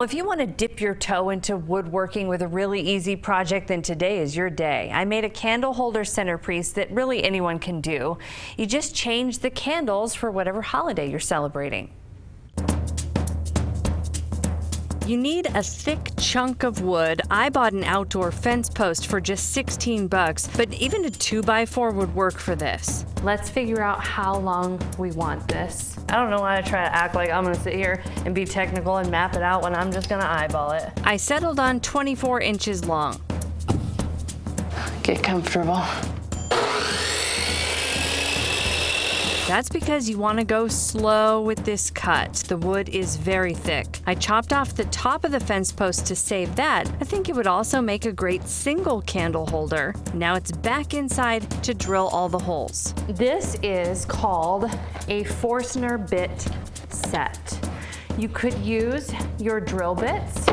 If you want to dip your toe into woodworking with a really easy project, then today is your day. I made a candle holder centerpiece that really anyone can do. You just change the candles for whatever holiday you're celebrating. You need a thick chunk of wood. I bought an outdoor fence post for just 16 bucks, but even a 2x4 would work for this. Let's figure out how long we want this. I don't know why I try to act like I'm gonna sit here and be technical and map it out when I'm just gonna eyeball it. I settled on 24 inches long. Get comfortable. That's because you want to go slow with this cut. The wood is very thick. I chopped off the top of the fence post to save that. I think it would also make a great single candle holder. Now it's back inside to drill all the holes. This is called a Forstner bit set. You could use your drill bits,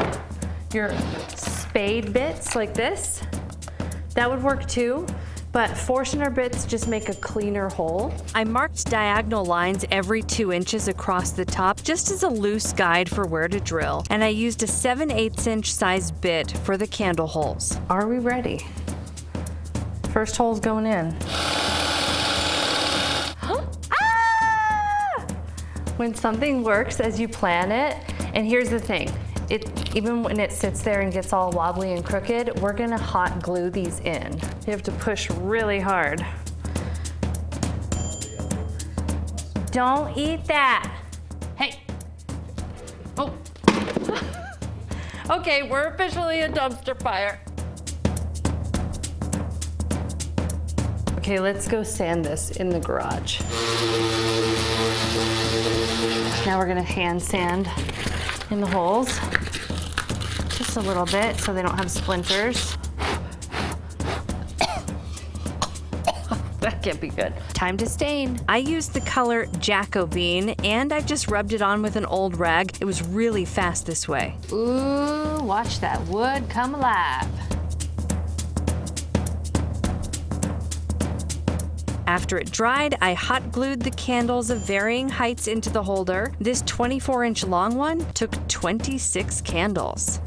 your spade bits like this. That would work too. But Forstner bits just make a cleaner hole. I marked diagonal lines every 2 inches across the top just as a loose guide for where to drill. And I used a 7/8 inch size bit for the candle holes. Are we ready? First hole's going in. Ah! When something works as you plan it, and here's the thing, even when it sits there and gets all wobbly and crooked, we're gonna hot glue these in. You have to push really hard. Don't eat that. Hey. Oh. Okay, we're officially a dumpster fire. Okay, let's go sand this in the garage. Now we're gonna hand sand in the holes, just a little bit so they don't have splinters. That can't be good. Time to stain. I used the color Jacobine and I just rubbed it on with an old rag. It was really fast this way. Ooh, watch that wood come alive. After it dried, I hot glued the candles of varying heights into the holder. This 24-inch long one took 26 candles.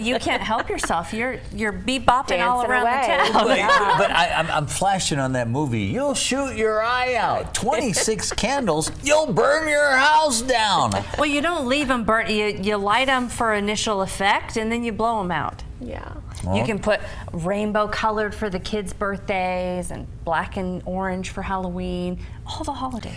You can't help yourself. You're bebopping all around the town. But I'm flashing on that movie. You'll shoot your eye out. 26 candles, you'll burn your house down. Well, you don't leave them burnt. You light them for initial effect, and then you blow them out. Yeah. Well, You can put rainbow colored for the kids' birthdays and black and orange for Halloween, all the holidays.